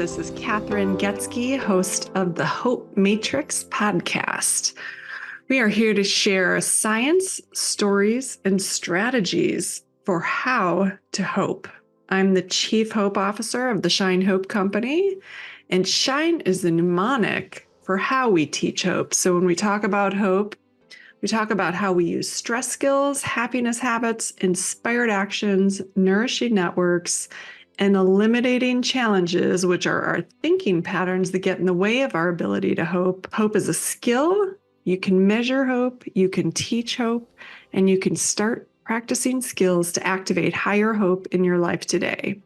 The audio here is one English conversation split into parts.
This is Kathryn Goetzke, host of the Hope Matrix podcast. We are here to share science, stories, and strategies for how to hope. I'm the Chief Hope Officer of the Shine Hope Company, and Shine is the mnemonic for how we teach hope. So when we talk about hope, we talk about how we use stress skills, happiness habits, inspired actions, nourishing networks, and eliminating challenges, which are our thinking patterns that get in the way of our ability to hope. Hope is a skill. You can measure hope, you can teach hope, and you can start practicing skills to activate higher hope in your life today.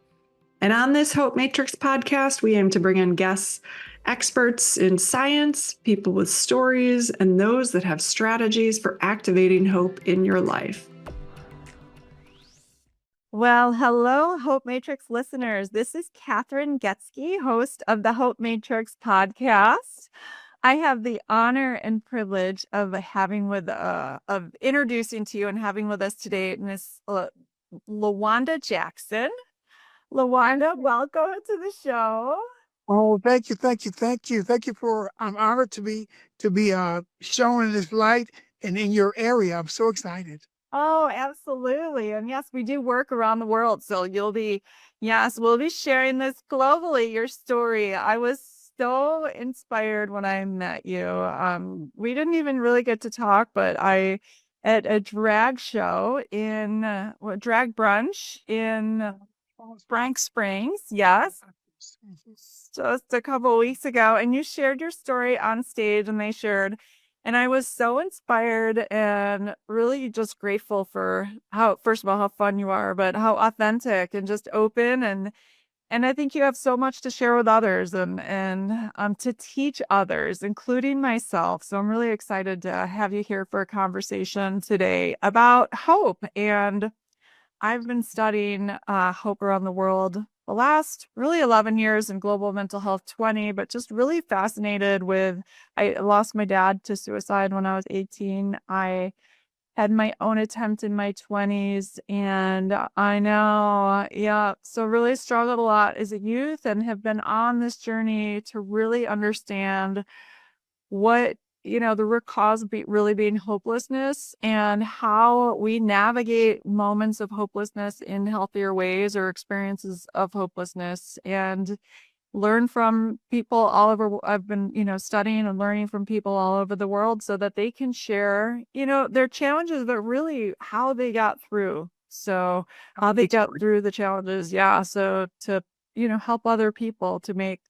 And on this Hope Matrix podcast, we aim to bring in guests, experts in science, people with stories, and those that have strategies for activating hope in your life. Well, hello, Hope Matrix listeners. This is Kathryn Goetzke, host of the Hope Matrix podcast. I have the honor and privilege of introducing to you and having with us today Miss Lawanda Jackson. Lawanda, welcome to the show. Oh, thank you. I'm honored to be shown in this light and in your area. I'm so excited. Oh, absolutely. And yes, we do work around the world. So we'll be sharing this globally, your story. I was so inspired when I met you. We didn't even really get to talk, but at a drag show drag brunch in Frank Springs. Yes. Just a couple of weeks ago, and you shared your story on stage, and I was so inspired and really just grateful for first of all, how fun you are, but how authentic and just open, and I think you have so much to share with others and to teach others, including myself. So I'm really excited to have you here for a conversation today about hope. And I've been studying hope around the world the last really 11 years, in global mental health 20, but just really fascinated with, I lost my dad to suicide when I was 18. I had my own attempt in my 20s, and I know, so really struggled a lot as a youth and have been on this journey to really understand what the root cause really being hopelessness, and how we navigate moments of hopelessness in healthier ways, or experiences of hopelessness, and learn from people all over. I've been, studying and learning from people all over the world so that they can share, their challenges, but really how they got through. So how they got through the challenges. Yeah. So to, help other people to make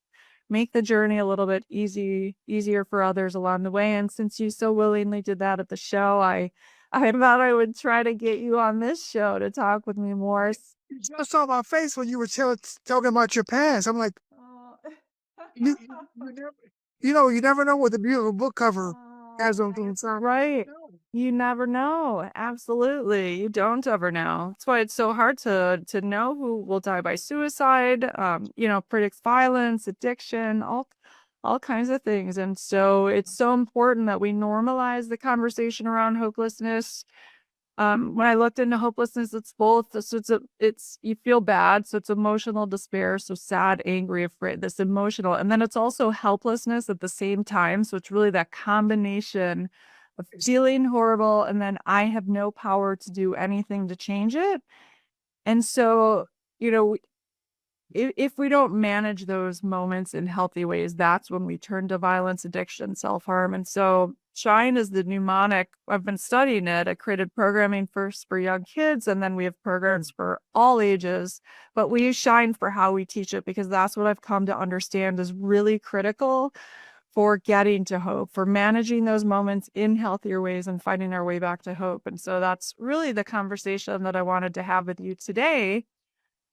the journey a little bit easier for others along the way. And since you so willingly did that at the show, I thought I would try to get you on this show to talk with me more. You just saw my face when you were talking about your past. I'm like, you, you never know what the beautiful book cover has on the inside. Right. You never know. Absolutely. You don't ever know. That's why it's so hard to know who will die by suicide, predicts violence, addiction, all kinds of things. And so it's so important that we normalize the conversation around hopelessness. When I looked into hopelessness, it's both. So it's you feel bad, so it's emotional despair, so sad, angry, afraid, this emotional, and then it's also helplessness at the same time. So it's really that combination of feeling horrible, and then I have no power to do anything to change it. And so, if we don't manage those moments in healthy ways, that's when we turn to violence, addiction, self-harm. And so Shine is the mnemonic. I've been studying it. I created programming first for young kids, and then we have programs for all ages, but we use Shine for how we teach it, because that's what I've come to understand is really critical for getting to hope, for managing those moments in healthier ways and finding our way back to hope. And so that's really the conversation that I wanted to have with you today.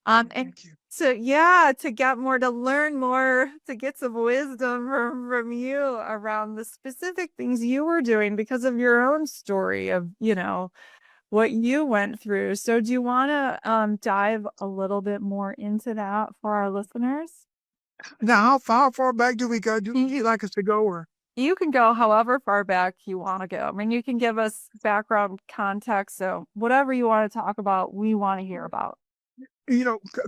And so, to learn more, to get some wisdom from you around the specific things you were doing because of your own story of, what you went through. So do you want to dive a little bit more into that for our listeners? Now, how far back do we go? Do you like us to go, or? You can go however far back you want to go. I mean, you can give us background context. So whatever you want to talk about, we want to hear about.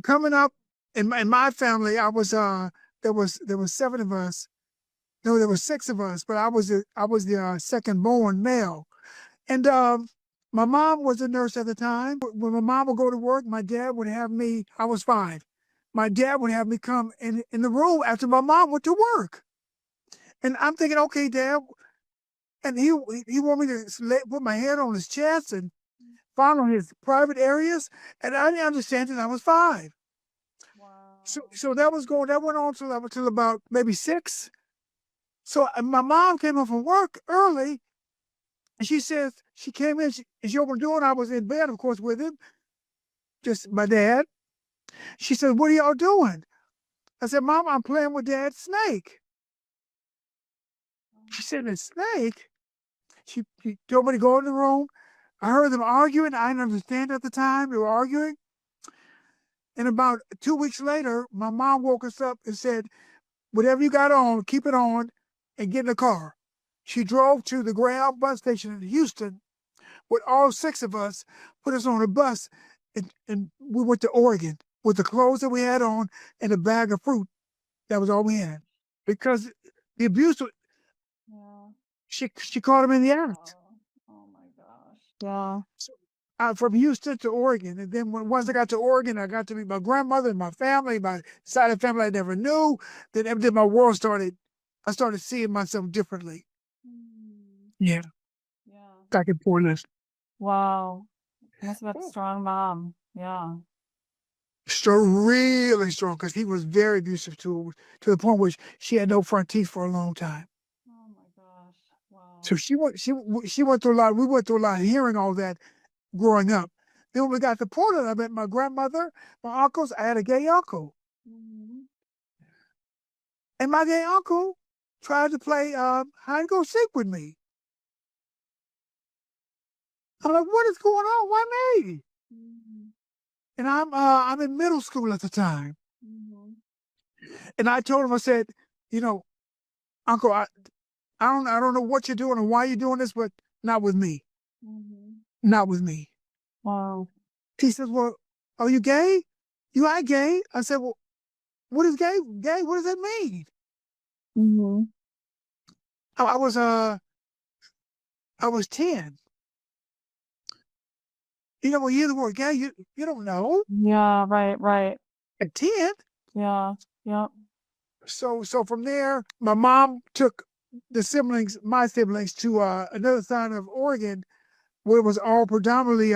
Coming up in my family, I was there was 7 of us. No, there were 6 of us, but I was the second born male. And my mom was a nurse at the time. When my mom would go to work, my dad would have me. I was 5. My dad would have me come in the room after my mom went to work. And I'm thinking, okay, Dad. And he wanted me to put my head on his chest and follow his private areas. And I didn't understand it. I was 5. Wow. So that went on till about maybe 6. So my mom came home from work early, and she says, she came in, and she opened the door, and I was in bed, of course, with him, just my dad. She said, "What are y'all doing?" I said, "Mom, I'm playing with Dad's snake." She said, "A snake?" She told me to go in the room. I heard them arguing. I didn't understand at the time. They were arguing. And about 2 weeks later, my mom woke us up and said, "Whatever you got on, keep it on and get in the car." She drove to the Greyhound bus station in Houston with all 6 of us, put us on a bus, and we went to Oregon with the clothes that we had on and a bag of fruit. That was all we had. Because the abuse, Yeah. she caught him in the act. Oh my gosh. Yeah. So, from Houston to Oregon. And then once I got to Oregon, I got to meet my grandmother and my family, my side of the family I never knew. Then my world started. I started seeing myself differently. Yeah, Yeah. back in Portland. Wow. You must have had a strong mom. Yeah. Really strong, because he was very abusive to the point where she had no front teeth for a long time. Oh my gosh. Wow. So she went through a lot. We went through a lot hearing all that growing up. Then when we got to Portland, I met my grandmother, my uncles. I had a gay uncle. And my gay uncle tried to play hide and go seek with me. I'm like, what is going on? Why me? And I'm in middle school at the time. And I told him, I said, Uncle, I don't know what you're doing or why you're doing this, but not with me. Not with me. Wow. He says, "Well, are you gay? You are gay?" I said, "Well, what is gay? Gay? What does that mean?" I was 10. When you hear the word gay, you don't know Yeah. Right. at 10. Yeah. Yep. So from there, my mom took my siblings, to another side of Oregon, where it was all predominantly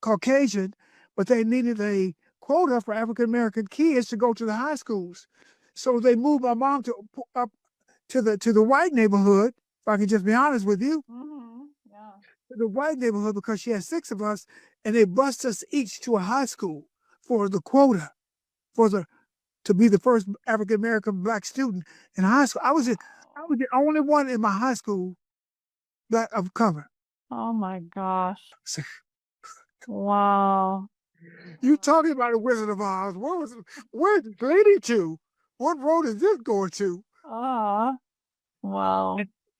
Caucasian, but they needed a quota for African American kids to go to the high schools. So they moved my mom up to the white neighborhood. If I can just be honest with you, Yeah. to the white neighborhood, because she had 6 of us, and they bused us each to a high school for the quota, to be the first African American black student in high school. I was the only one in my high school that of color. Oh my gosh. So, Wow. you talking about a Wizard of Oz? Where's it leading to? What road is this going to? Wow.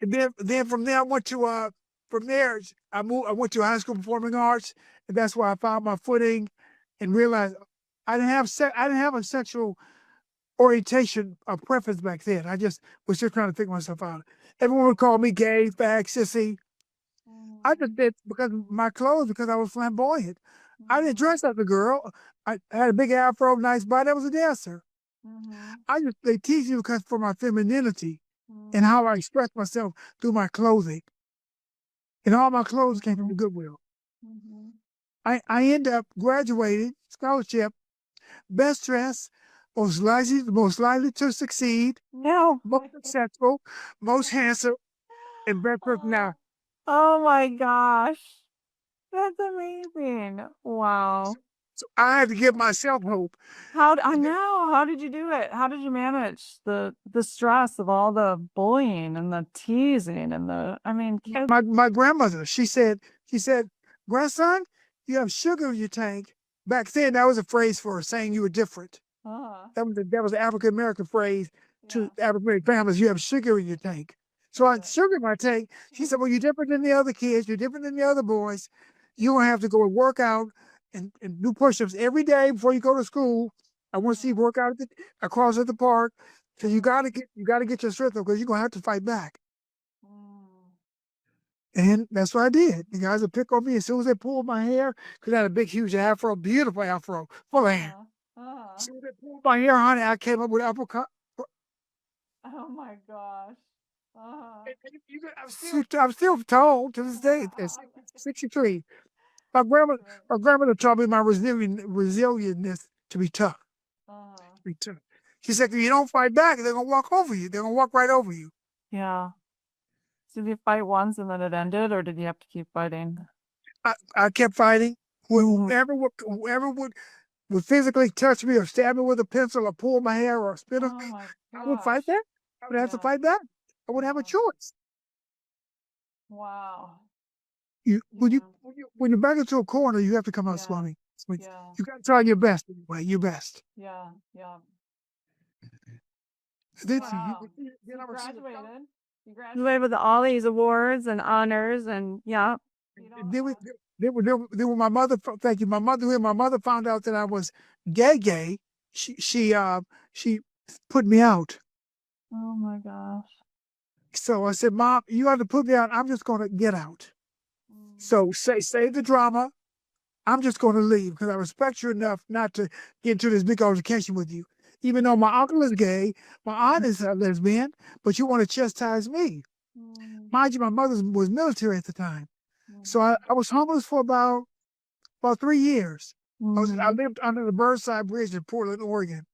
And then from there I went to from there I went to high school performing arts, and that's where I found my footing and realized I didn't have a sexual orientation or preference back then. I was just trying to figure myself out. Everyone would call me gay, fag, sissy. I just did because my clothes, because I was flamboyant. I didn't dress like a girl. I had a big afro, nice body. I was a dancer. They tease you because for my femininity and how I express myself through my clothing. And all my clothes came from the Goodwill. I end up graduating, scholarship, best dressed, most likely to succeed, No. most successful, most handsome, and best personality. Oh my gosh. That's amazing. Wow. So I had to give myself hope. I know. How did you do it? How did you manage the stress of all the bullying and the teasing and kids? My grandmother, she said, "Grandson, you have sugar in your tank." Back then, that was a phrase for saying you were different. That was the African American phrase to African American families. You have sugar in your tank. So I had sugar in my tank. She said, "Well, you're different than the other kids. You're different than the other boys. You're gonna have to go and work out and do push-ups every day before you go to school, I want to see you work out across at the park. So you gotta get your strength up because you're gonna have to fight back. And that's what I did. The guys would pick on me as soon as they pulled my hair, because I had a big, huge afro, beautiful afro, full of hair. As soon as they pulled my hair, honey, I came up with uppercut. Oh my gosh. I'm still tall to this day at 63. My grandmother taught me my resilientness to be tough. Be tough. She said, if you don't fight back, they're gonna walk over you. They're gonna walk right over you. Yeah. So did you fight once and then it ended, or did you have to keep fighting? I kept fighting. Whoever would physically touch me or stab me with a pencil or pull my hair or spit on me, I would fight back. I would have to fight back. I wouldn't have a choice. Wow. When you're back into a corner, you have to come out swinging. You got to try your best anyway. Your best. Yeah. Then Wow. You graduated. You graduated with all these awards and honors, and yeah. Then when my mother, thank you, my mother found out that I was gay. She put me out. Oh my gosh. So I said, Mom, you have to put me out. I'm just going to get out. So save the drama. I'm just going to leave because I respect you enough not to get into this big altercation with you. Even though my uncle is gay, my aunt is a lesbian, but you want to chastise me. Mind you, my mother was military at the time. So I was homeless for about 3 years. I lived under the Burnside Bridge in Portland, Oregon.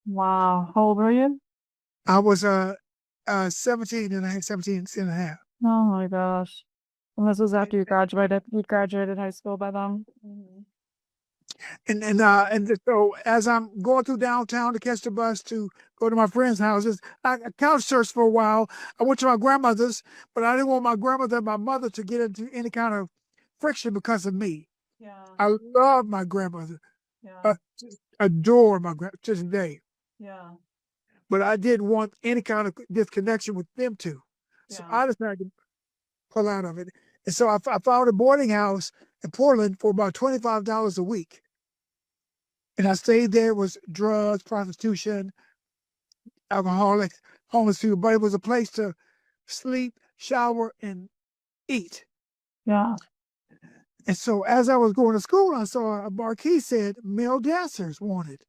Wow. How old were you? I was 17 and a half. Oh my gosh. And this was after you graduated. You graduated high school by then. And so as I'm going through downtown to catch the bus to go to my friends' houses, I couch surfed for a while. I went to my grandmother's, but I didn't want my grandmother and my mother to get into any kind of friction because of me. Yeah. I love my grandmother. Yeah. Just adore my grandmother to this day. Yeah. But I didn't want any kind of disconnection with them two. So I decided to pull out of it. And so I found a boarding house in Portland for about $25 a week. And I stayed there. It was drugs, prostitution, alcoholics, homeless people, but it was a place to sleep, shower, and eat. Yeah. And so as I was going to school, I saw a marquee said male dancers wanted.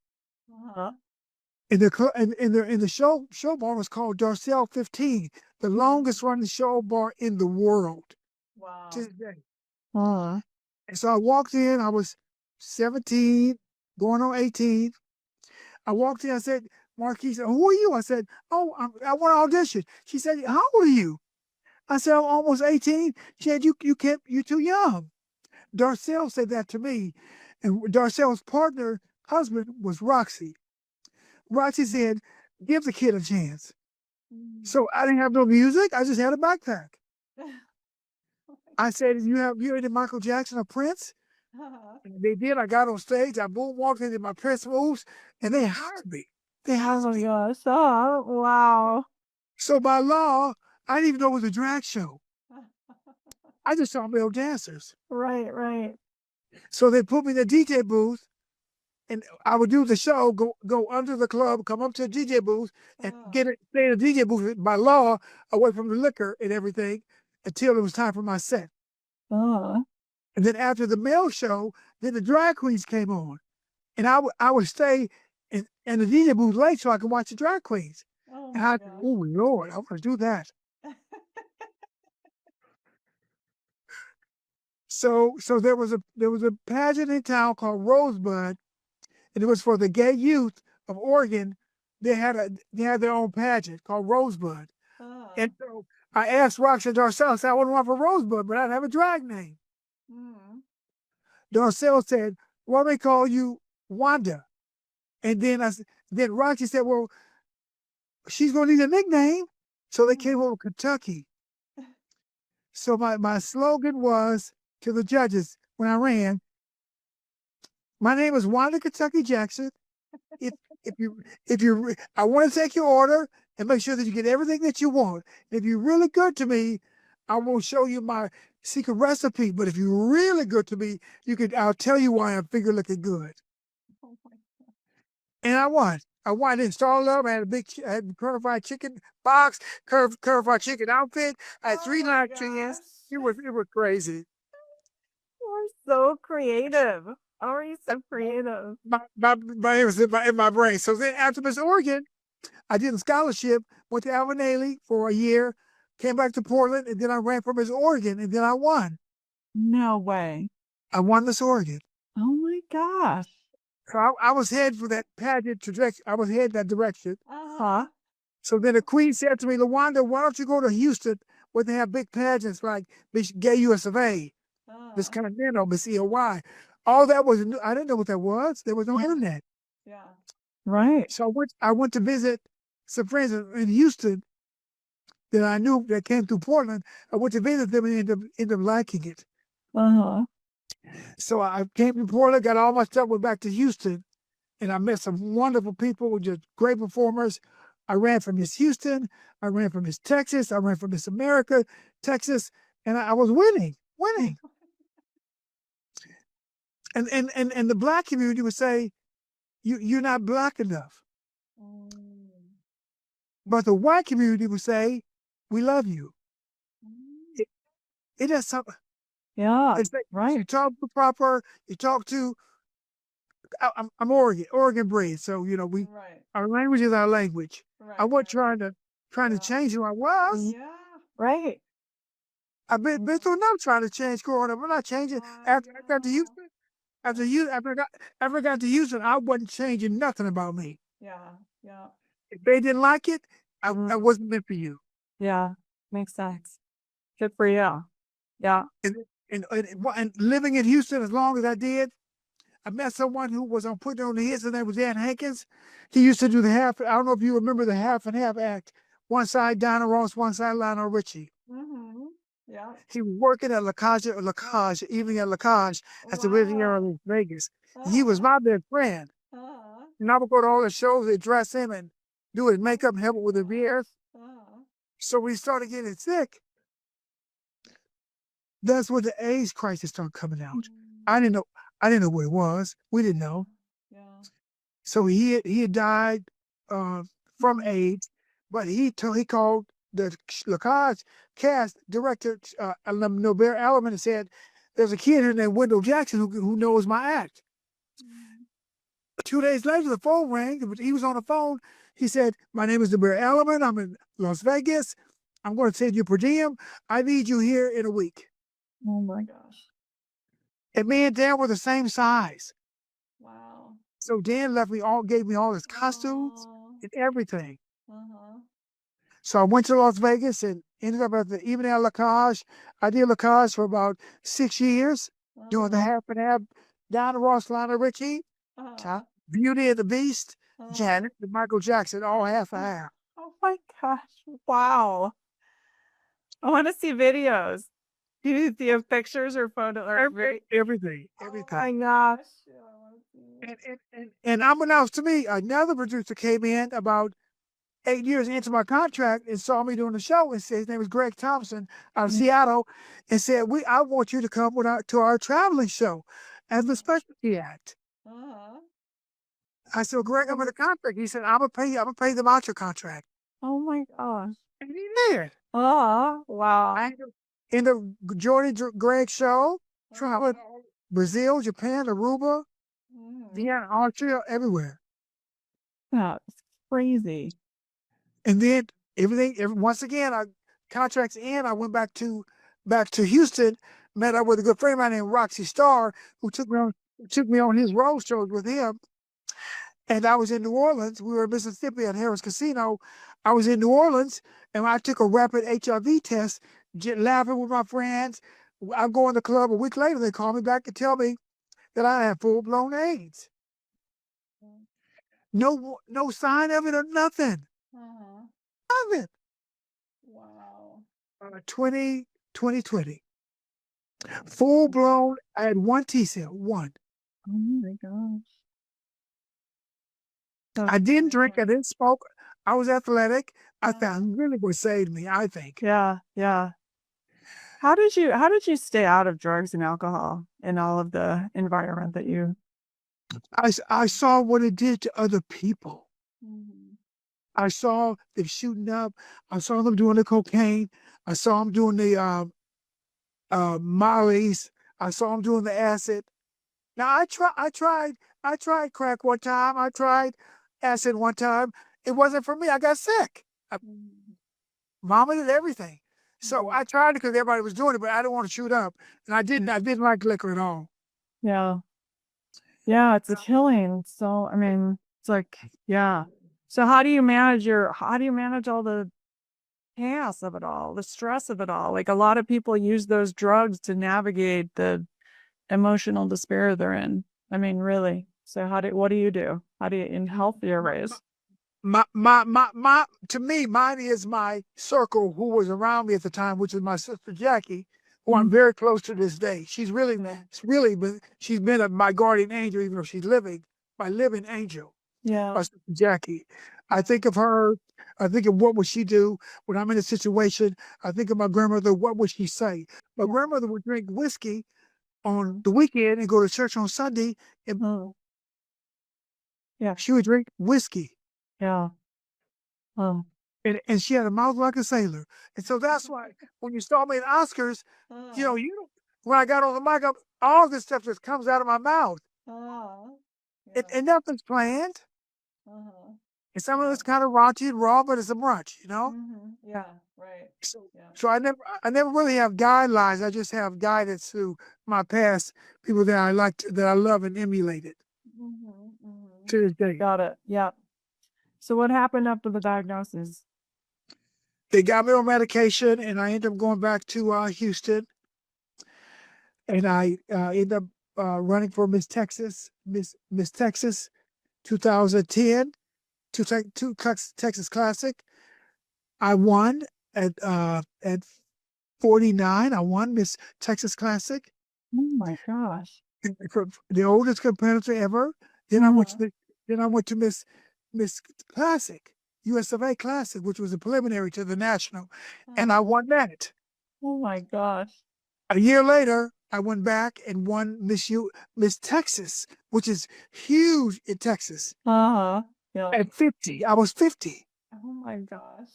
And the show bar was called Darcel 15, the longest running show bar in the world. Wow. To this day. And so I walked in, I was 17, going on 18. I walked in, I said, Marquis said, who are you? I said, oh, I want to audition. She said, how old are you? I said, I'm almost 18. She said, you're too young. Darcel said that to me. And Darcel's partner, husband, was Roxy. Roxy said, give the kid a chance. So I didn't have no music. I just had a backpack. I said, you heard of Michael Jackson or Prince? And they did. I got on stage. I moonwalked into my Prince moves, and they hired me. Oh my gosh. Oh, wow. So by law, I didn't even know it was a drag show. I just saw male dancers. Right. So they put me in the DJ booth, and I would do the show, go under the club, come up to the DJ booth, and stay in the DJ booth by law, away from the liquor and everything, until it was time for my set. And then after the male show, then the drag queens came on. And I would stay in the DJ booth late so I could watch the drag queens. Oh Lord, I want to do that. So there was a pageant in town called Rosebud, and it was for the gay youth of Oregon. They had their own pageant called Rosebud. And so I asked Roxy and Darcel, I said, I want to run for Rosebud, but I don't have a drag name. Darcel said, why don't they call you Wanda? And then Roxy said, well, she's going to need a nickname. So they came over Kentucky. So my slogan was to the judges when I ran, my name is Lawanda Jackson. I want to take your order and make sure that you get everything that you want. If you're really good to me, I won't show you my secret recipe. But if you're really good to me, I'll tell you why I'm figure looking good. and I won. I installed up. I had I had curved fried chicken box, curved fried chicken outfit. I had Oh three my live chickens. gosh. It was crazy. You're so creative. How are you so creative? It was in my brain. So then after Miss Oregon, I did a scholarship, went to Alvin for a year, came back to Portland, and then I ran for Miss Oregon, and then I won. No way. I won Miss Oregon. Oh my gosh. So I was headed for that pageant direction. I was headed that direction. Uh-huh. So then the queen said to me, Lawanda, why don't you go to Houston where they have big pageants like Miss Gay US of A, Miss Uh, Continental, Miss EOY. All that was new. I didn't know what that was. There was no internet. yeah. Right. So I went to visit some friends in Houston that I knew that came through Portland. I went to visit them and ended up liking it. Uh-huh. So I came to Portland, got all my stuff, went back to Houston, and I met some wonderful people, just great performers. I ran for Miss Houston, I ran for Miss Texas, I ran for Miss America, Texas, and I was winning. And the black community would say, you're not black enough. Mm. But the white community would say, we love you. It is something. Yeah. It's like you Right. talk to proper, you talk to, I'm Oregon bred. So, Right. our language is our language. Right. I wasn't trying to Yeah. change who I was. Yeah. Right. I've been through enough trying to change growing up. I'm not changing. After I got to Houston, after I got to Houston, I wasn't changing nothing about me. Yeah. Yeah. If they didn't like it, I Mhm. wasn't meant for you. Yeah. Makes sense. Good for you. Yeah. And living in Houston as long as I did, I met someone who was on putting on the hits. His name was Dan Hankins. He used to do the half. I don't know if you remember the half and half act. One side Donna Ross, one side Lionel Richie. Mm-hmm. Yeah. He was working at Lacage, evening at Lacage at the Riviera in Vegas. And he was my best friend. Uh-huh. And I would go to all the shows, they dress him and do his makeup and help him with the VS. Uh-huh. So we started getting sick. That's when the AIDS crisis started coming out. I didn't know what it was. We didn't know. Yeah. So he had died from AIDS, but he called the Lacage cast director, Nobel Element, and said, "There's a kid here named Wendell Jackson who knows my act." 2 days later, the phone rang. He was on the phone. He said, "My name is Nobel Element. I'm in Las Vegas. I'm going to send you per diem. I need you here in a week." Oh my gosh. And me and Dan were the same size. Wow. So Dan gave me all his costumes and everything. Uh-huh. So I went to Las Vegas and ended up at the evening at Lacage. I did Lacage for about 6 years, doing the half and half. Donna Ross, Lionel Richie, Beauty and the Beast, Janet, and Michael Jackson, all half and half. Oh my gosh. Wow. I want to see videos. Do you have pictures or photos or Everything. Oh my gosh. Yeah, I want to see. And unbeknownst to me, another producer came in about 8 years into my contract and saw me doing the show and said, his name was Greg Thompson out of Seattle, and said, I want you to come to our traveling show as the specialty act. Uh-huh. I said, Greg, I'm in a contract. He said, I'm gonna pay them out your contract. Oh my gosh. And he did. Oh, wow. I in the Jordy Greg show, traveling Brazil, Japan, Aruba, Vienna, Austria, everywhere. That's crazy. And then once again, contracts in. I went back to Houston, met up with a good friend of mine named Roxy Starr, who took me on his road shows with him. And I was in New Orleans. We were in Mississippi at Harris Casino. I was in New Orleans, and I took a rapid HIV test, laughing with my friends. I go in the club a week later. They call me back and tell me that I have full-blown AIDS. No sign of it or nothing. Nothing. Wow. 2020. Full-blown. I had one T-cell, one. Oh my gosh. I didn't drink. I didn't smoke. I was athletic. I found really what saved me, I think. Yeah, yeah. How did you stay out of drugs and alcohol in all of the environment that you I saw what it did to other people. Mhm. I saw them shooting up. I saw them doing the cocaine. I saw them doing the mollies. I saw them doing the acid. Now I tried crack one time. I tried acid one time. It wasn't for me. I got sick. I Mhm. vomited everything. So Yeah. I tried it because everybody was doing it, but I didn't want to shoot up, and I didn't. I didn't like liquor at all. Yeah. Yeah, it's a killing. So, I mean, it's like, yeah. So how do you manage all the chaos of it all, the stress of it all? Like a lot of people use those drugs to navigate the emotional despair they're in. I mean, really. So what do you do? How do you in healthier ways? To me, mine is my circle who was around me at the time, which is my sister Jackie, who I'm Mhm. very close to this day. She's really, Yeah. she's been my guardian angel, even though she's living, my living angel, Yeah. my sister Jackie. I think of her, I think of what would she do when I'm in a situation. I think of my grandmother, what would she say? My Yeah. grandmother would drink whiskey on the weekend and go to church on Sunday, and Mm. Yeah. she would drink whiskey. Yeah. Um. And she had a mouth like a sailor. And so that's why when you saw me at Oscars, you know, when I got on the mic, all this stuff just comes out of my mouth. Yeah. And nothing's planned. Uh-huh. And some of Yeah. it's kind of raunchy and raw, but it's a brunch. Yeah. Right. So, Yeah. so I never really have guidelines. I just have guidance through my past, people that that I love and emulated to this day. Got it. Yeah. So what happened after the diagnosis? They got me on medication, and I ended up going back to Houston, and I ended up running for Miss Texas 2010, Texas Classic. I won at 49. I won Miss Texas Classic, Oh my gosh. for the oldest competitor ever. Then I went to Mhm. Miss Classic, US of A Classic, which was a preliminary to the national, and I Uh-huh. won that. Oh my gosh. A year later, I went back and won Miss Texas, which is huge in Texas. Uh-huh. Yeah. At 50, I was 50. Oh my gosh.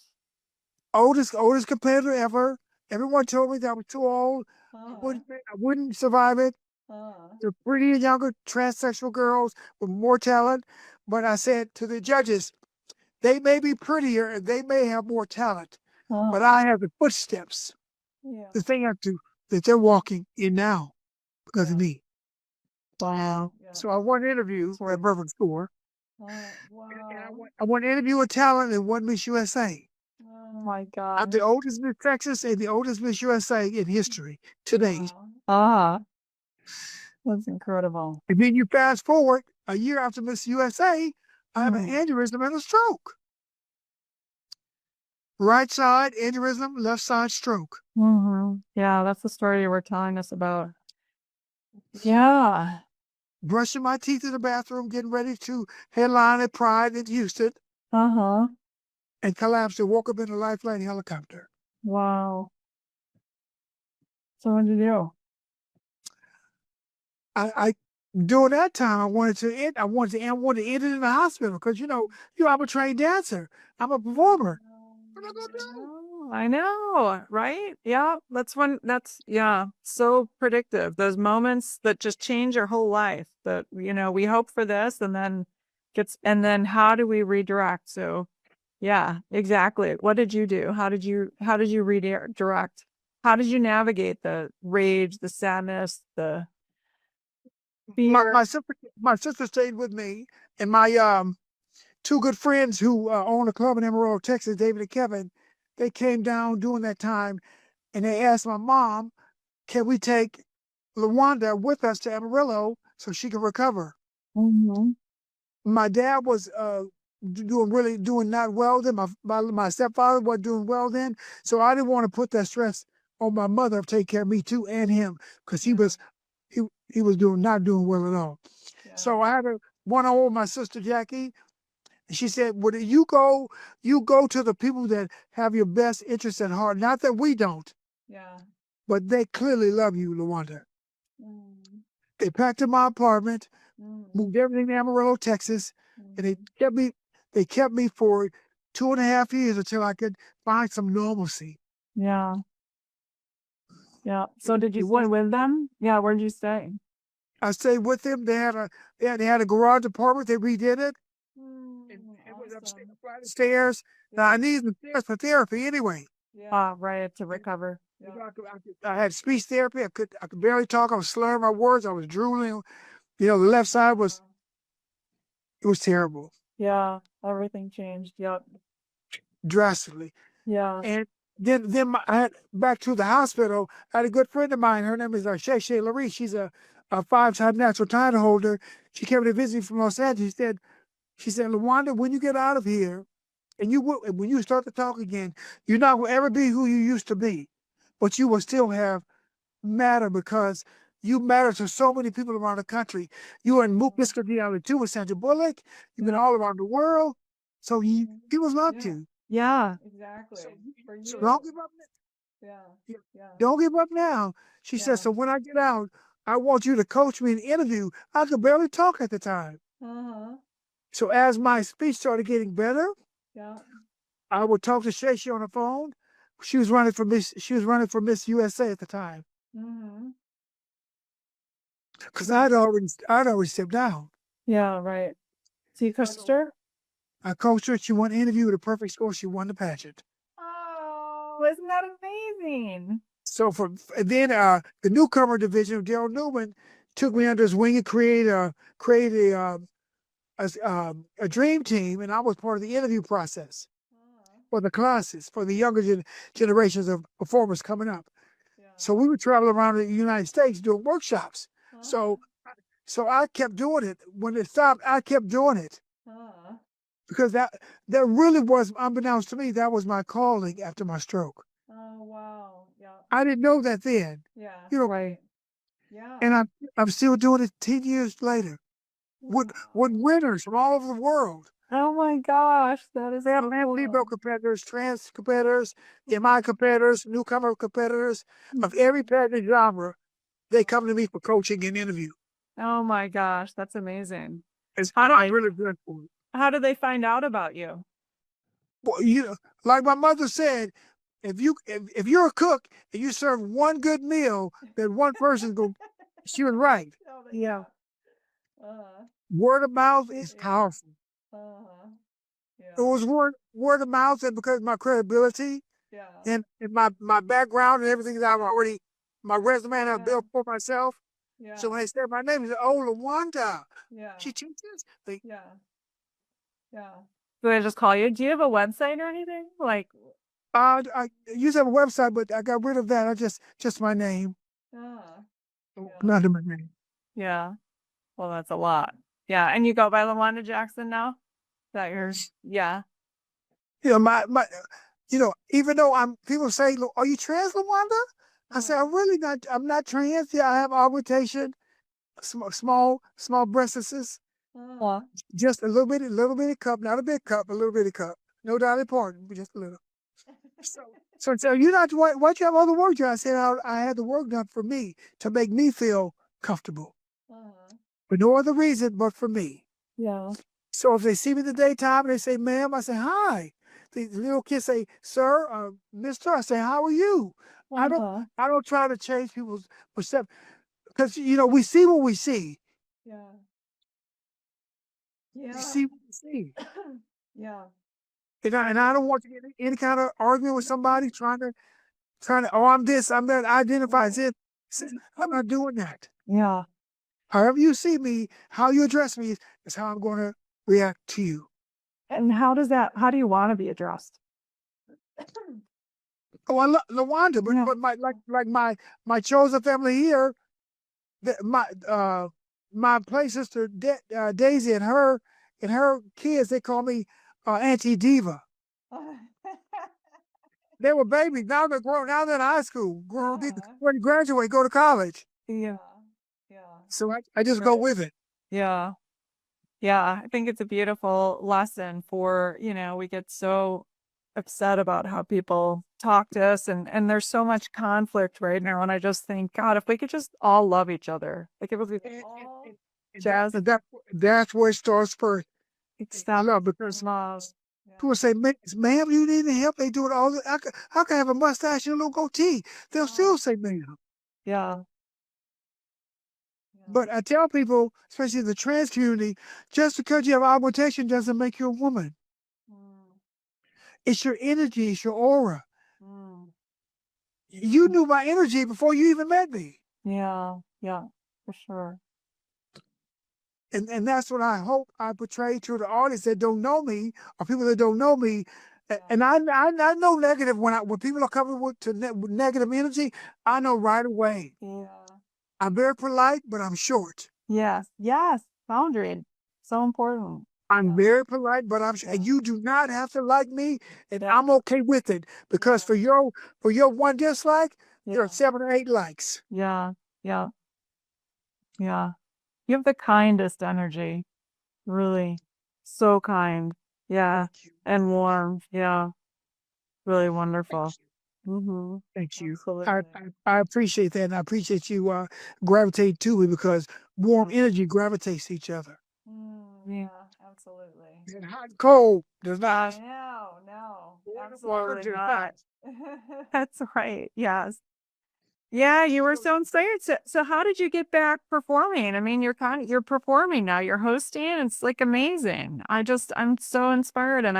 Oldest competitor ever. Everyone told me that I was too old. Uh-huh. I wouldn't survive it. Uh-huh. The prettier younger transsexual girls with more talent. But I said to the judges, they may be prettier and they may have more talent, but Uh-huh. I have the footsteps, Yeah. the thing that they're walking in now because of Yeah. me. Wow. Yeah. So I won an interview Sort at of. Bourbon Store, and Wow. I won an interview with talent and won Miss USA. Oh my I'm the gosh. oldest Miss Texas and the oldest Miss USA in history today. Wow. Uh-huh. That's incredible. And then you fast forward a year after Miss USA, I have an Mhm. aneurysm and a stroke. Right side aneurysm, left side stroke. Yeah, that's the story you were telling us about. Yeah. Brushing my teeth in the bathroom, getting ready to headline at Pride in Houston, Uh-huh. and collapsed and woke up in a lifeline helicopter. Wow. So what did you do? I during that time I wanted to end it in the hospital because I'm a trained dancer. I'm a performer. What am I gonna do? I know, right? Yeah, yeah, so predictive. Those moments that just change your whole life that, we hope for this and then how do we redirect? So, yeah, exactly. What did you do? How did you redirect? How did you navigate the rage, the sadness, the My fear? my sister my sister stayed with me, and my two good friends who own a club in Amarillo, Texas, David and Kevin, they came down during that time, and they asked my mom, "Can we take Lawanda with us to Amarillo so she can recover?" Mm-hmm. My dad was doing not well then. My stepfather wasn't doing well then, so I didn't want to put that stress on my mother to take care of me too and him because Yeah, he was doing not doing well at all. yeah, So I had a one-on-one with my sister Jackie, and she said, "Well, you go to the people that have your best interest at heart. Not that we don't, yeah. but they clearly love you, Lawanda." Mm. They packed in my apartment, moved everything to Amarillo, Texas, and Mhm. they kept me for 2.5 years until I could find some normalcy. Yeah. Yeah. So did you It stay was with them? Yeah. Where'd you stay? I stayed with them. They had a garage apartment. They redid it. And it was upstairs, Awesome. flight of stairs. Now I Yeah. needed the stairs for therapy anyway. Yeah. Right. To recover. You Yeah. know, I had speech therapy. I could barely talk. I was slurring my words. I was drooling. The left side was it was terrible, Yeah. Everything changed. Yep. drastically. Yeah. And then I had back to the hospital. I had a good friend of mine. Her name is Shay Laree. She's a 5-time national title holder. She came to visit me from Los Angeles. She said, Lawanda, when you get out of here, when you start to talk again, you're not going to ever be who you used to be, but you will still have matter because you matter to so many people around the country. You are in Mukbiscardiali too with Sandra Bullock. You've been all around the world. So people loved Yeah. you. Yeah. So, Exactly. For so you. don't give up. Yeah. Yeah, Yeah. don't give up now. She said, Yeah. so when I get out, I want you to coach me in the interview. I could barely talk at the time. Uh-huh. So as my speech started getting better, Yeah. I would talk to Shay on the phone. She was running for Miss USA at the time. Mm-hmm. Because I'd already stepped down. Yeah. Right. So you coached So her? I coached her. She won the interview with a perfect score. She won the pageant. Oh, isn't that amazing? So and then the newcomer division, Daryl Newman, took me under his wing and created a dream team, and I was part of the interview process for the classes, for the younger generations of performers coming up. Yeah. So we would travel around the United States doing workshops. Uh-huh. So I kept doing it. When it stopped, I kept doing it Uh-huh. because that really was, unbeknownst to me, that was my calling after my stroke. Oh, wow. Yeah. I didn't know that then, Yeah. you know, Right. Yeah. and I'm still doing it 10 years later with Wow. winners from all over the world. Oh my gosh, that is They have so Libero cool. competitors, trans competitors, MI competitors, newcomer competitors of every pageant genre. They come to me for coaching and interview. Oh my gosh, that's amazing. I'm really good for it. How did they find out about you? Well, like my mother said, if you're a cook and you serve one good meal, then one person go. She was right. Oh, Yeah. Uh-huh. Word of mouth is Yeah. powerful. Uh-huh. It was word of mouth, and because of my credibility Yeah. and my background and everything that my resume I've built for myself. Yeah. So when they said my name, they said, "Oh, Lawanda, Yeah. she teaches." Yeah. Yeah. Do they just call you? Do you have a website or anything? Like, I used to have a website, but I got rid of that. I just my name, yeah. not my name. Yeah. Well, that's a lot. Yeah. And you go by Lawanda Jackson now? Is that yours? Yeah. Even though people say, "Are you trans, Lawanda?" I say, "I'm really not. I'm not trans. Yeah, I have augmentation, small breasts, Uh-huh. just a little bitty cup, not a big cup, a little bitty cup. No Dolly Parton, but just a little." So you not why'd you have all the work done? I said I had the work done for me to make me feel comfortable, for no other reason but for me. Yeah. So if they see me in the daytime and they say, "Ma'am," I say, "Hi." The little kids say, "Sir, Mister," I say, "How are you?" I don't Uh-huh. I don't try to change people's perception because we see what we see. Yeah. We Yeah. see what we see. Yeah. And I don't want to get in any kind of argument with somebody trying to, oh, I'm this, I'm that, identify as it. I'm not doing that. Yeah. However you see me, how you address me is how I'm going to react to you. And how do you want to be addressed? Oh, I love Lawanda, Yeah. but my chosen family here, my play sister Daisy and her kids, they call me Auntie Diva. They were babies. Now they're grown. Now they're in high school. When to graduate, go to college. Yeah. Yeah. So I just go with it. Yeah. Yeah. I think it's a beautiful lesson for, we get so upset about how people talk to us and there's so much conflict right now. And I just think, God, if we could just all love each other, like it would be And, all. Jazz. That's where it starts first. It's Love, because love. people say, ma'am, you need any help? They do it all. I can have a mustache and a little goatee. They'll still say, ma'am. Yeah. But I tell people, especially the trans community, just because you have augmentation doesn't make you a woman. It's your energy, it's your aura. You knew my energy before you even met me. Yeah, for sure. And that's what I hope I portray to the audience that don't know me, or people that don't know me. And I know negative when people are coming with negative energy. I know right away. Yeah. I'm very polite, but I'm short. Yes. Boundary. So important. I'm very polite, but I'm short. And you do not have to like me, and I'm okay with it, because for your one dislike, there are 7 or 8 likes. Yeah. You have the kindest energy. Really. So kind. Yeah. Thank you. And warm. Yeah. Really wonderful. Thank you. Absolutely. I appreciate that, and I appreciate you gravitate to me, because warm energy gravitates to each other. Yeah, absolutely. And hot and cold does not. No, Water absolutely does not. That's right. Yes. Yeah, you were so inspired. So how did you get back performing? I mean, you're performing now, you're hosting. It's like amazing. I'm so inspired, and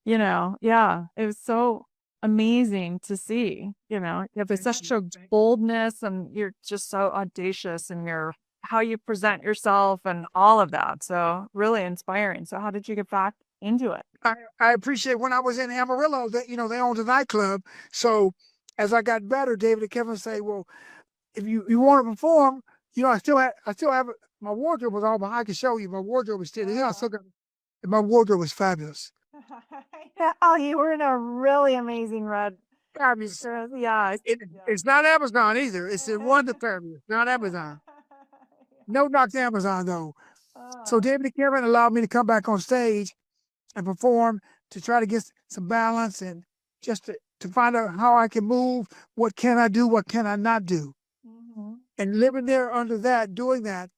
it was so amazing to see, you have such a boldness, and you're just so audacious in how you present yourself and all of that. So really inspiring. So how did you get back into it? I appreciate when I was in Amarillo that they owned a nightclub. So as I got better, David and Kevin say, well, if you want to perform, I still have my wardrobe was all behind. I can show you my wardrobe is still here. I still got, and my wardrobe was fabulous. Oh, you were in a really amazing red. Fabulous. Yeah. It's not Amazon either. It's the Wonder Fabulous, not Amazon. No knock to Amazon though. So David and Kevin allowed me to come back on stage and perform, to try to get some balance, and just to find out how I can move. What can I do? What can I not do? And living there under that, doing that,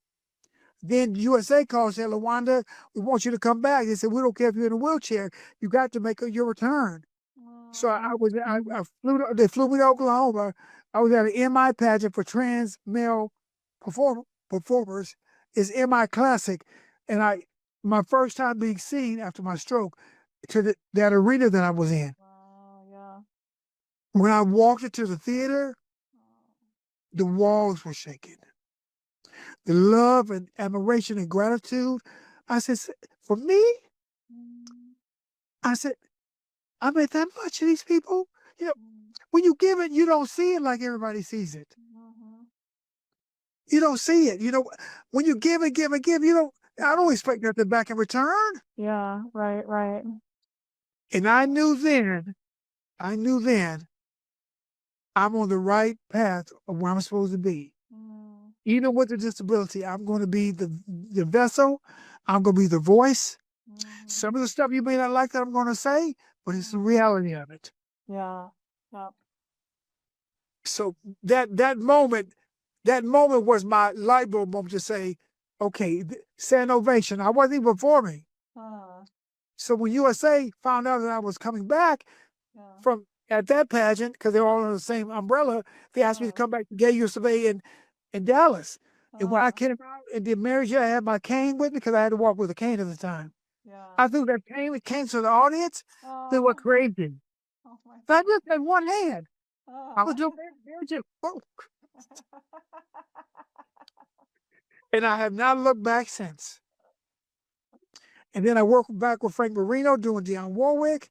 then USA called, said, Lawanda, we want you to come back. They said, we don't care if you're in a wheelchair. You got to make your return. So they flew me to Oklahoma. I was at an MI pageant for trans male performers. It's MI Classic. And my first time being seen after my stroke, to that arena that I was in. When I walked into the theater, the walls were shaking. The love and admiration and gratitude. I said, for me? I said, I made that much of these people. When you give it, you don't see it like everybody sees it. You don't see it. When you give and give and give, I don't expect nothing back in return. Yeah, right. And I knew then, I'm on the right path of where I'm supposed to be. Even with the disability, I'm going to be the vessel. I'm going to be the voice. Some of the stuff you may not like that I'm going to say, but it's the reality of it. Yeah. So that moment was my light bulb moment to say, okay, stand ovation. I wasn't even performing. So when USA found out that I was coming back from at that pageant, because they were all under the same umbrella, they asked me to come back to Gay USA in Dallas. And when I came out and did marriage, I had my cane with me because I had to walk with a cane at the time. I threw that cane to the audience. They were crazy. I just had one hand. I was doing marriage. And I have not looked back since. And then I worked back with Frank Marino doing Dionne Warwick,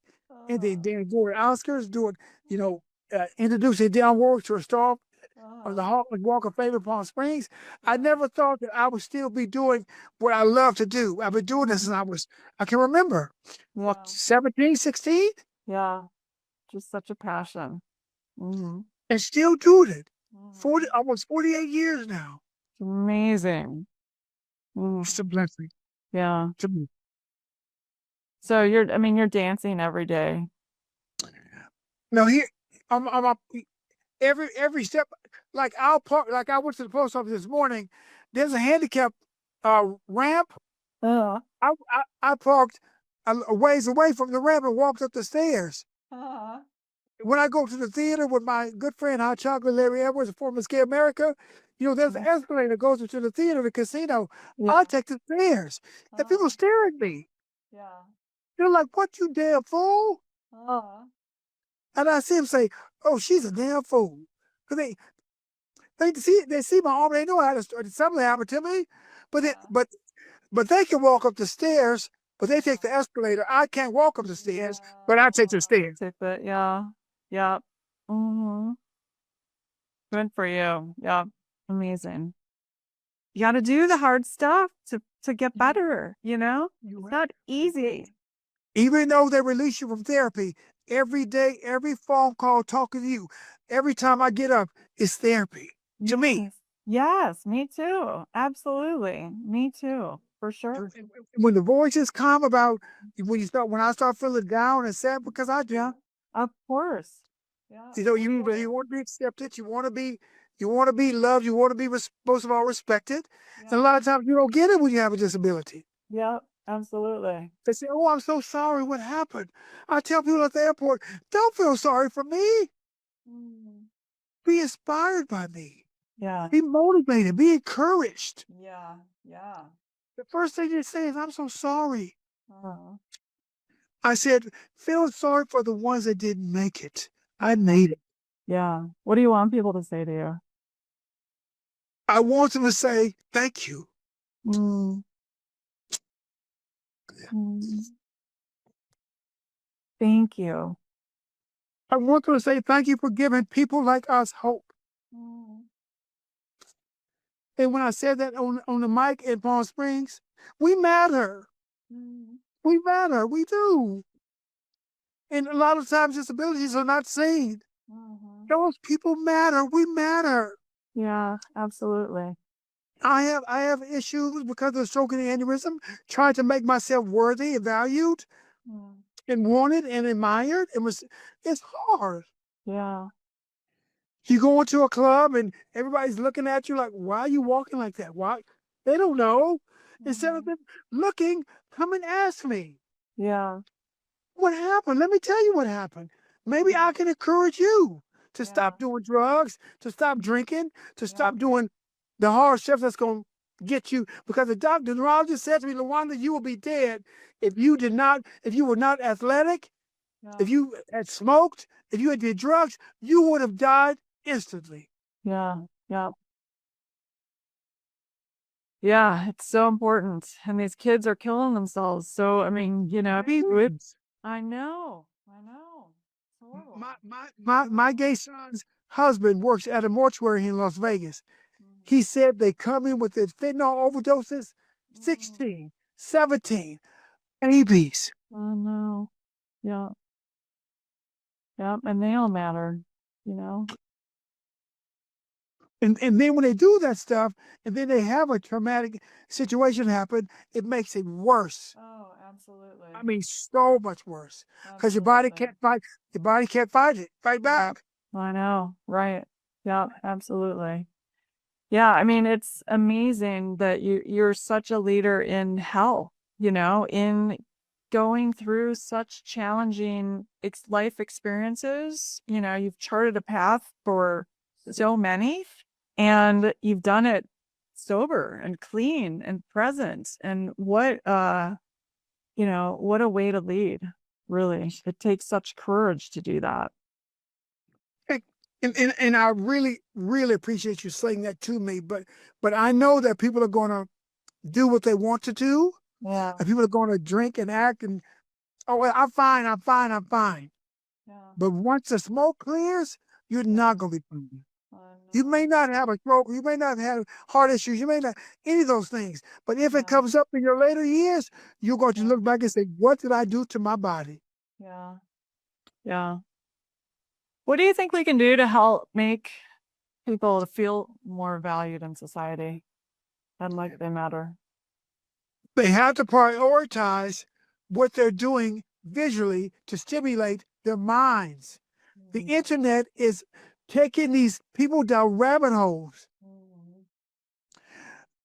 and then Dan Glory Oscars doing, introducing Dionne Warwick to a star of the Hawkins Walk of Fame in Palm Springs. I never thought that I would still be doing what I love to do. I've been doing this since I can remember, 17, 16? Yeah, just such a passion. And still doing it. Almost 48 years now. Amazing. It's a blessing. Yeah. To me. So you're dancing every day. Now here, I'm every step. Like I'll park. Like I went to the post office this morning, there's a handicap ramp. Uh, I parked a ways away from the ramp and walked up the stairs. uh, When I go to the theater with my good friend Hot Chocolate Larry Edwards, a former Skate America, there's an escalator that goes into the theater, the casino. yeah. I take the stairs. And people stare at me. Yeah. They're like, "What, you damn fool?" Uh, And I see them say, "Oh, she's a damn fool." Because they see my arm, they know how to something happened to me. But it, but they can walk up the stairs, but they take the escalator. I can't walk up the stairs, but I take the stairs. take that. Yeah. Yeah. Mm-hmm. Good for you. Yeah. Amazing. You got to do the hard stuff to get better, It's not easy. Even though they release you from therapy, every day, every phone call talking to you, every time I get up, it's therapy to me. Yes, me too. Absolutely. Me too. For sure. When the voices come about when I start feeling down and sad, because I do. Yeah. Of course. Yeah. You want to be accepted, you want to be loved, you want to be most of all respected. And a lot of times you don't get it when you have a disability. Yeah, absolutely. They say, "Oh, I'm so sorry. What happened?" I tell people at the airport, "Don't feel sorry for me. Be inspired by me. Yeah. Be motivated. Be encouraged." Yeah. Yeah. The first thing they say is, "I'm so sorry." Uh-huh. I said, "Feel sorry for the ones that didn't make it. I made it." Yeah. What do you want people to say to you? I want them to say, "Thank you." Mm. Mm. Thank you. I want them to say, "Thank you for giving people like us hope." And when I said that on the mic in Palm Springs, we matter. We matter. We do. And a lot of times disabilities are not seen. Those people matter. We matter. Yeah, absolutely. I have issues because of stroke and aneurysm, trying to make myself worthy and valued and wanted and admired. It's hard. Yeah. You go into a club and everybody's looking at you like, "Why are you walking like that? Why?" They don't know. Instead of them looking, come and ask me, Yeah. "What happened? Let me tell you what happened. Maybe I can encourage you to stop doing drugs, to stop drinking, to stop doing the hard stuff that's going to get you." Because the neurologist said to me, "Lawanda, you will be dead if you were not athletic, if you had smoked, if you had did drugs, you would have died instantly." Yeah. Yeah. Yeah, it's so important. And these kids are killing themselves. So, I mean, I know. I know. It's horrible. My gay son's husband works at a mortuary in Las Vegas. He said they come in with the fentanyl overdoses, 16, 17 babies. Oh no. Yeah. Yeah. And they all matter, you know? And then when they do that stuff, and then they have a traumatic situation happen, it makes it worse. Oh, absolutely. I mean, so much worse. Because your body can't fight. Your body can't fight back. I know. Right. Yeah, absolutely. Yeah, I mean, it's amazing that you're such a leader in health, in going through such challenging life experiences. You've charted a path for so many, and you've done it sober and clean and present. And what what a way to lead, really. It takes such courage to do that. And I really, really appreciate you saying that to me. But I know that people are going to do what they want to do. Yeah. And people are going to drink and act and, "Oh, well, I'm fine, I'm fine, I'm fine." Yeah. But once the smoke clears, you're not going to be fine. You may not have a stroke, you may not have heart issues, you may not any of those things. But if it comes up in your later years, you're going to look back and say, "What did I do to my body?" Yeah. Yeah. What do you think we can do to help make people feel more valued in society and like they matter? They have to prioritize what they're doing visually to stimulate their minds. The internet is taking these people down rabbit holes.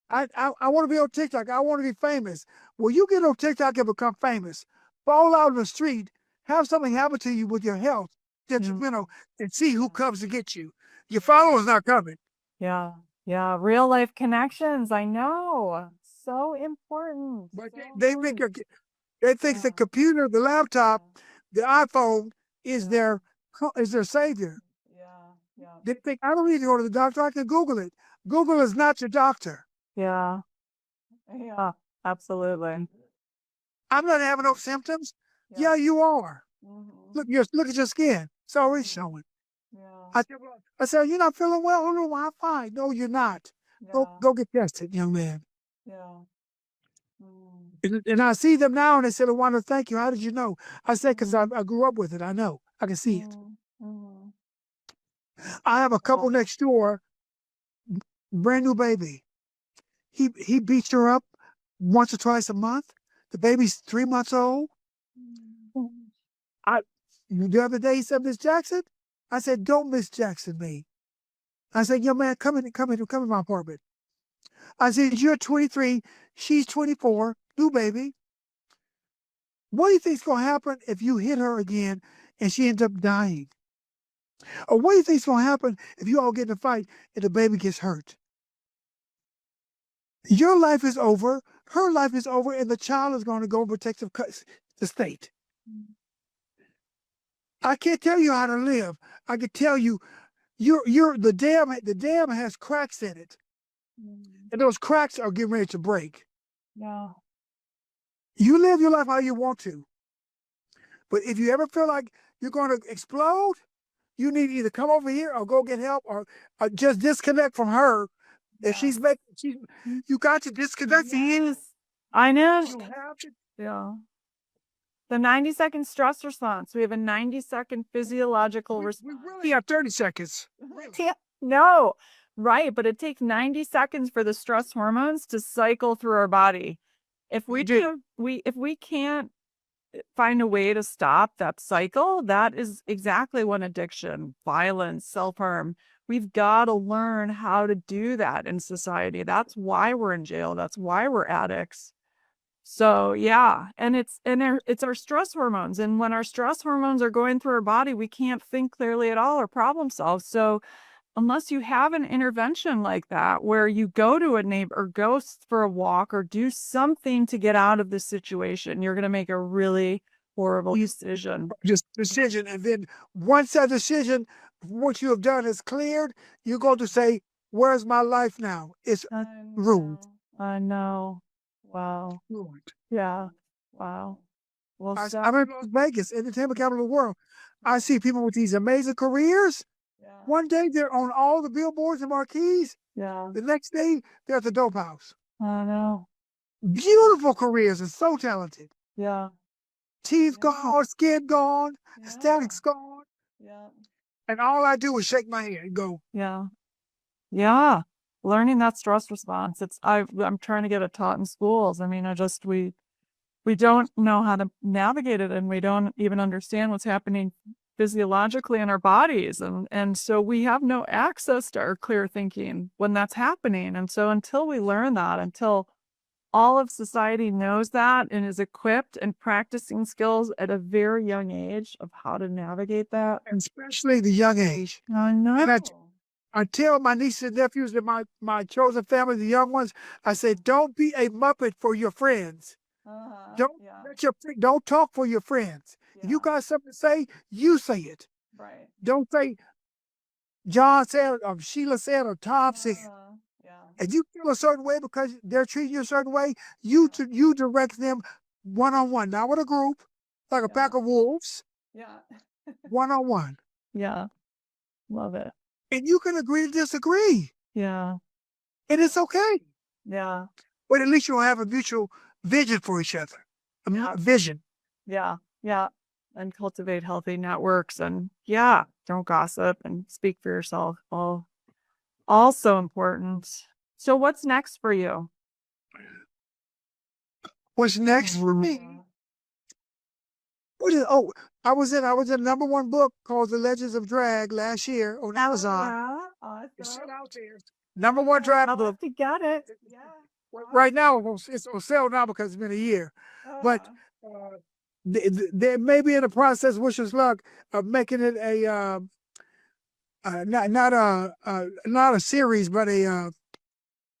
I want to be on TikTok. I want to be famous. Well, you get on TikTok and become famous. Fall out in the street, have something happen to you with your health, detrimental, and see who comes to get you. Your followers not coming. Yeah. Yeah. Real life connections. I know. So important. But So they make important. they think the Yeah. computer, the laptop, the iPhone is Yeah. their savior. Yeah. Yeah. They think I don't need to go to the doctor. I can Google it. Google is not your doctor. Yeah. Yeah. Absolutely. I'm not having no symptoms. Yeah. Yeah, you are. Mm-hmm. Look at your skin. It's already Mm-hmm. showing. Yeah. I said, you're not feeling well? Oh, no, I'm fine. No, you're not. Yeah. Go get tested, young man. Yeah. Mm. And I see them now, and they said, Lawanda, thank you. How did you know? I said, because I Mm-hmm. grew up with it. I know. I can see it. Mm-hmm. I have a couple Oh. next door, brand new baby. He beats her up once or twice a month. The baby's 3 months old. Mm. I The other day he said, Miss Jackson. I said, don't Miss Jackson me. I said, young man, come in my apartment. I said, you're 23, she's 24, new baby. What do you think's gonna happen if you hit her again and she ends up dying? Or what do you think's gonna happen if you all get in a fight and the baby gets hurt? Your life is over, her life is over, and the child is gonna go and protect the state. I can't tell you how to live. I can tell you the dam has cracks in it. And those cracks are getting ready to break. Yeah. You live your life how you want to. But if you ever feel like you're going to explode, you need to either come over here or go get help or just disconnect from her. If she's you got to disconnect from you. Yes. I know. You have to. Yeah. The 90-second stress response. We have a 90-second physiological We response. really have 30 seconds. Yeah, no, right. But it takes 90 seconds for the stress hormones to cycle through our body. If we if we can't find a way to stop that cycle, that is exactly when addiction, violence, self-harm. We've got to learn how to do that in society. That's why we're in jail. That's why we're addicts. So yeah, and it's our stress hormones. And when our stress hormones are going through our body, we can't think clearly at all or problem solve. So unless you have an intervention like that, where you go to a neighbor or go for a walk or do something to get out of the situation, you're going to make a really horrible decision. Just decision. And then once that decision, what you have done is cleared, you're going to say, where's my life now? It's ruined. I know. Wow. Ruined. Yeah. Wow. Well, I'm in Las Vegas, entertainment capital of the world. I see people with these amazing careers. yeah. One day they're on all the billboards and marquees. Yeah. The next day they're at the dope house. I know. Beautiful careers and so talented. Yeah. Teeth gone, skin gone, aesthetics gone. Yeah. And all I do is shake my head and go. Yeah. Yeah. Learning that stress response. I'm trying to get it taught in schools. I mean, we don't know how to navigate it, and we don't even understand what's happening physiologically in our bodies. And so we have no access to our clear thinking when that's happening. And so until we learn that, until all of society knows that and is equipped and practicing skills at a very young age of how to navigate that. And especially the young age. I know. And I tell my nieces and nephews and my chosen family, the young ones, I say, don't be a Muppet for your friends. Don't talk for your friends. If you got something to say, you say it. Right. Don't say John said or Sheila said or Tom said. If you feel a certain way because they're treating you a certain way, you direct them one-on-one, not with a group, like a pack of wolves. Yeah. One-on-one. Yeah. Love it. And you can agree to disagree. Yeah. And it's okay. Yeah. But at least you'll have a mutual vision for each other. A vision. Yeah. Yeah. And cultivate healthy networks, and don't gossip and speak for yourself. All so important. So what's next for you? What's next for me? I was in a #1 book called The Legends of Drag last year on Amazon. Awesome. It's still out there. #1 drive. I'd love to get it. Yeah. Right now, it's on sale now because it's been a year. But they may be in the process, wish us luck, of making it a not a series, but a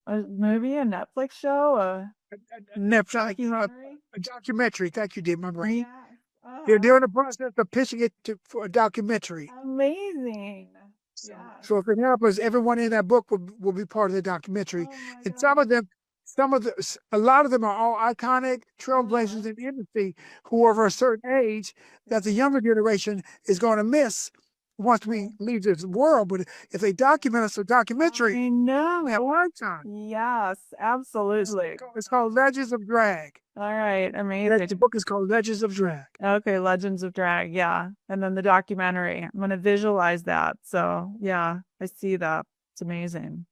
Maybe a Netflix show, Netflix documentary. a documentary. Thank you, dear, my brain. Yeah. They're in the process of pitching it for a documentary. Amazing. So, Yeah. so if it happens, everyone in that book will be part of the documentary. Oh my And God. a lot of them are all iconic trailblazers in the industry who are of a certain age that the younger generation is going to miss once we leave this world. But if they document us a documentary, I know. we have a lifetime. Yes, absolutely. It's called Legends of Drag. All right, The amazing. book is called Legends of Drag. Okay, Legends of Drag, yeah. And then the documentary. I'm gonna visualize that. So yeah, I see that. It's amazing.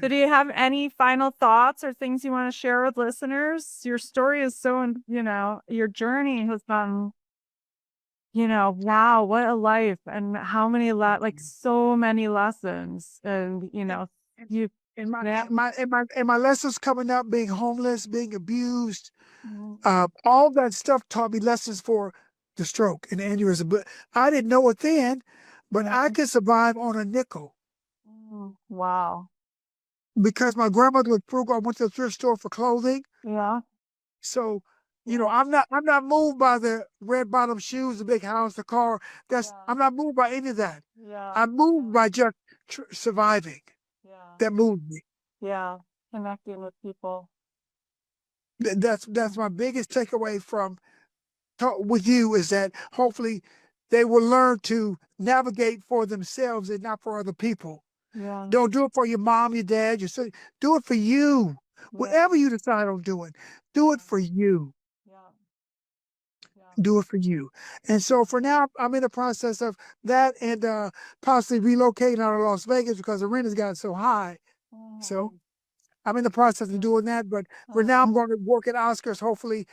So do you have any final thoughts or things you want to share with listeners? Your story is so, your journey has been, wow, what a life, and how many like so many lessons, and you And yeah. my lessons coming up, being homeless, being abused, Mhm. all that stuff taught me lessons for the stroke and the aneurysm. But I didn't know it then, but I Yeah. could survive on a nickel Wow. because my grandmother was frugal. I went to the thrift store for clothing. Yeah. So, Yeah. I'm not moved by the red bottom shoes, the big house, the car. I'm not moved by any of that. Yeah. I'm moved by just surviving. Yeah. That moved me. Yeah. Connecting with people. That's my biggest takeaway from with you is that hopefully they will learn to navigate for themselves and not for other people. Yeah. Don't do it for your mom, your dad, your sister. Do it for you. Whatever you decide on doing, do it for you. Yeah. Yeah. Do it for you. And so for now, I'm in the process of that and possibly relocating out of Las Vegas because the rent has gotten so high. So I'm in the process of doing that. But for now, I'm going to work at Oscars, hopefully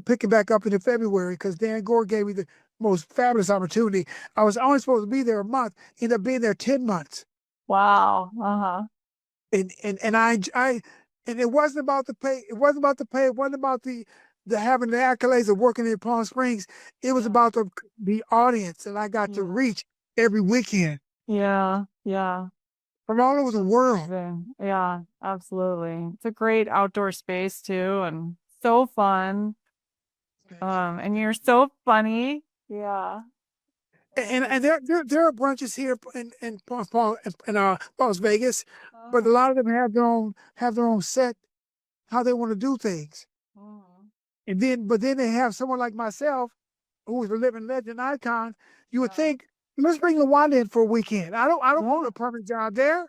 picking back up in February because Dan Gore gave me the most fabulous opportunity. I was only supposed to be there a month, ended up being there 10 months. Wow. And I and it wasn't about the pay. It wasn't about the pay. It wasn't about the having the accolades of working in Palm Springs. It was about the audience that I got to reach every weekend Yeah. Yeah. from all over the world. Yeah, absolutely. It's a great outdoor space too, and so fun. And you're so funny. Yeah. And there are branches here in Las Vegas, but a lot of them have their own set how they want to do things. And then they have someone like myself who is a living legend icon. You would think, let's bring Lawanda in for a weekend. I don't want a permanent job there.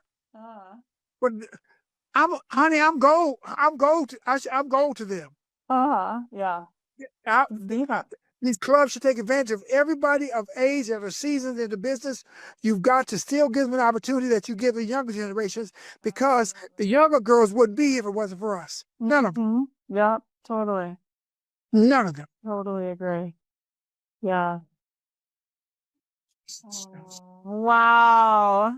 But I'm gold. I'm gold to them. Yeah. These clubs should take advantage of everybody of age that are seasoned in the business. You've got to still give them an opportunity that you give the younger generations because the younger girls wouldn't be here if it wasn't for us. None of them. Yeah, totally. None of them. Totally agree. Yeah. Wow.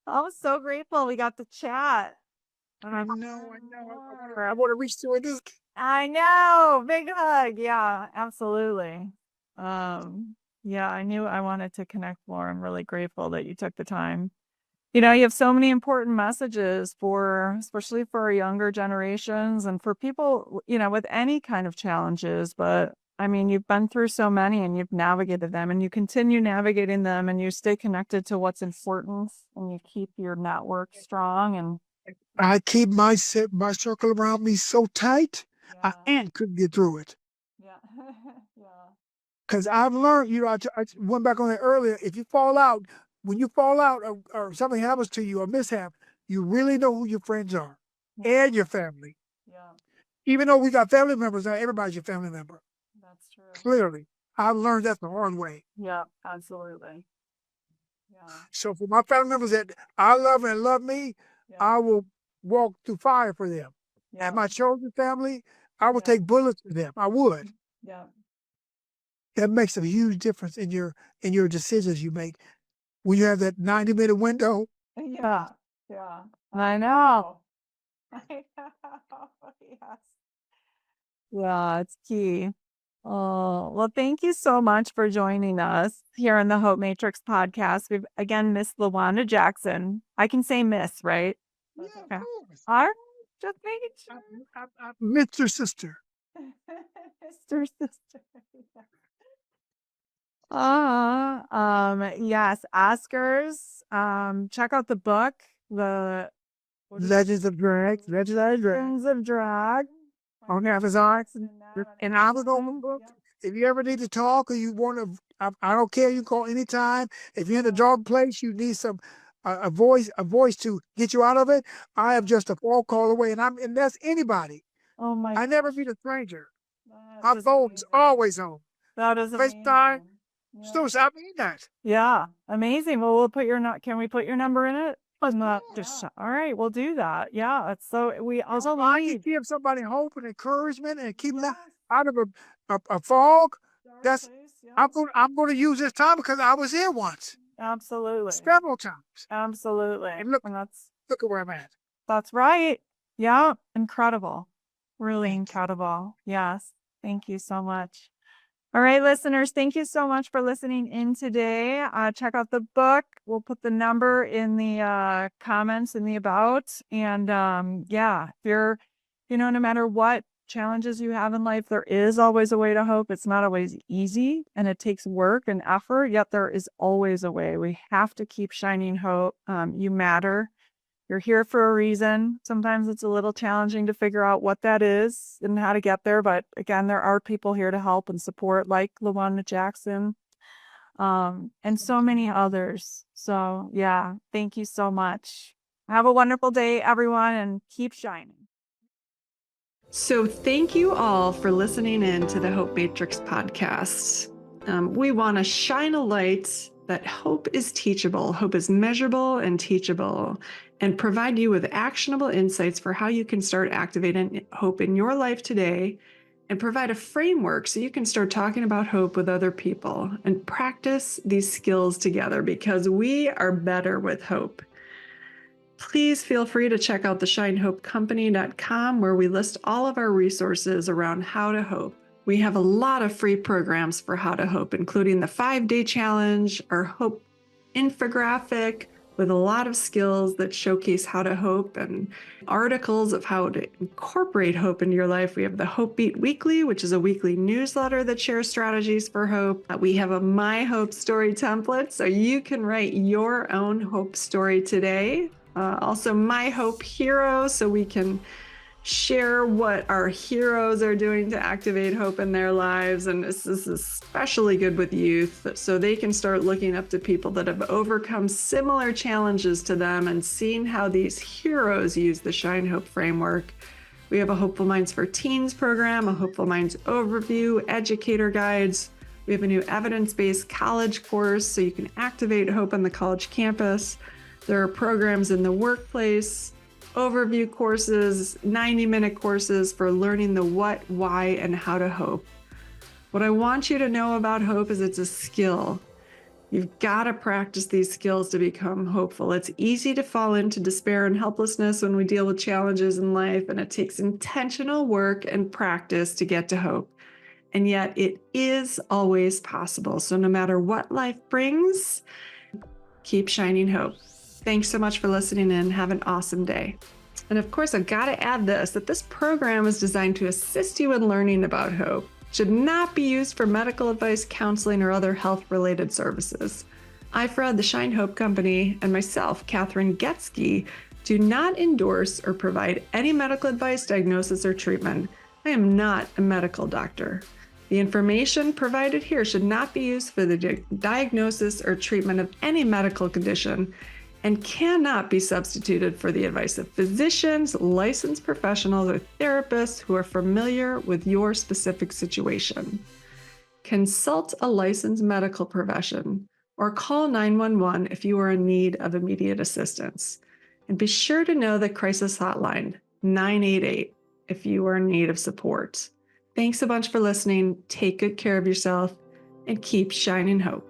I'm so grateful we got to chat. I know. I want to reach to this. I know. Big hug. Yeah, absolutely. Yeah, I knew I wanted to connect more. I'm really grateful that you took the time. You have so many important messages especially for our younger generations and for people, with any kind of challenges. But I mean, you've been through so many and you've navigated them and you continue navigating them and you stay connected to what's important and you keep your network strong. And I keep my circle around me so tight, an ant couldn't get through it. Yeah. Yeah. Because I've learned, I went back on it earlier. If you fall out, when you fall out or something happens to you, a mishap, you really know who your friends are and your family. Yeah. Even though we got family members, not everybody's your family member. That's true. Clearly. I've learned that the hard way. Yeah, absolutely. Yeah. So for my family members that I love and love me, I will walk through fire for them. And my chosen family, I will take bullets for them. I would. Yeah. That makes a huge difference in your decisions you make. When you have that 90-minute window, Yeah. Yeah. I know. I know. Yes. Yeah, it's key. Oh, well, thank you so much for joining us here on the Hope Matrix podcast. We've again Miss Lawanda Jackson. I can say Miss, right? Yeah, That's of okay. course. All right, just making I'm Mr. Sister. sure. Sister. Yes, Oscars. Check out the book, the what is it? Legends of Drag. Legends of Drag. Legends of Drag. On Amazon. And I was on the Amazon. book. Yep. If you ever need to talk or you want to, I don't care. You call anytime. If you're in a dark place, you need some a voice to get you out of it. I am just a phone call away, and that's anybody. Oh my I never gosh. meet a stranger. That My is phone's amazing. always on. That is FaceTime. amazing. Yeah. So I mean that. Yeah, amazing. Well, we'll put your can we put your number in it? On the Yeah. all right, we'll do that. Yeah, it's so we also I can need give somebody hope and encouragement and keep them yes, out of a fog. dark That's place. Yeah, I'm going to use this time because I was here once, absolutely, several times, absolutely. and look And look at where I'm at. that's right. Yeah, incredible, really Thank you. incredible. Yes, thank you so much. All right, listeners, thank you so much for listening in today. Check out the book. We'll put the number in the comments in the about. And yeah, if you're, no matter what challenges you have in life, there is always a way to hope. It's not always easy and it takes work and effort, yet there is always a way. We have to keep shining hope. You matter. You're here for a reason. Sometimes it's a little challenging to figure out what that is and how to get there. But again, there are people here to help and support, like Lawanda Jackson, and so many others. So yeah, thank you so much. Have a wonderful day, everyone, and keep shining. So, thank you all for listening in to the Hope Matrix podcast. We want to shine a light that hope is teachable, hope is measurable and teachable, and provide you with actionable insights for how you can start activating hope in your life today, and provide a framework so you can start talking about hope with other people and practice these skills together because we are better with hope. Please feel free to check out theshinehopecompany.com where we list all of our resources around how to hope. We have a lot of free programs for how to hope, including the 5-day challenge, our hope infographic with a lot of skills that showcase how to hope and articles of how to incorporate hope into your life. We have the Hope Beat Weekly, which is a weekly newsletter that shares strategies for hope. We have a My Hope Story template, so you can write your own hope story today. Also, My Hope Hero, so we can share what our heroes are doing to activate hope in their lives. And this is especially good with youth, so they can start looking up to people that have overcome similar challenges to them and seeing how these heroes use the Shine Hope framework. We have a Hopeful Minds for Teens program, a Hopeful Minds overview, educator guides. We have a new evidence-based college course so you can activate hope on the college campus. There are programs in the workplace, overview courses, 90-minute courses for learning the what, why, and how to hope. What I want you to know about hope is it's a skill. You've got to practice these skills to become hopeful. It's easy to fall into despair and helplessness when we deal with challenges in life, and it takes intentional work and practice to get to hope. And yet it is always possible. So no matter what life brings, keep shining hope. Thanks so much for listening in. Have an awesome day. And of course, I've got to add that this program is designed to assist you in learning about hope. It should not be used for medical advice, counseling, or other health-related services. I, Fred, the Shine Hope Company, and myself, Kathryn Goetzke, do not endorse or provide any medical advice, diagnosis, or treatment. I am not a medical doctor. The information provided here should not be used for the diagnosis or treatment of any medical condition and cannot be substituted for the advice of physicians, licensed professionals, or therapists who are familiar with your specific situation. Consult a licensed medical profession or call 911 if you are in need of immediate assistance. And be sure to know the crisis hotline, 988, if you are in need of support. Thanks a bunch for listening. Take good care of yourself and keep shining hope.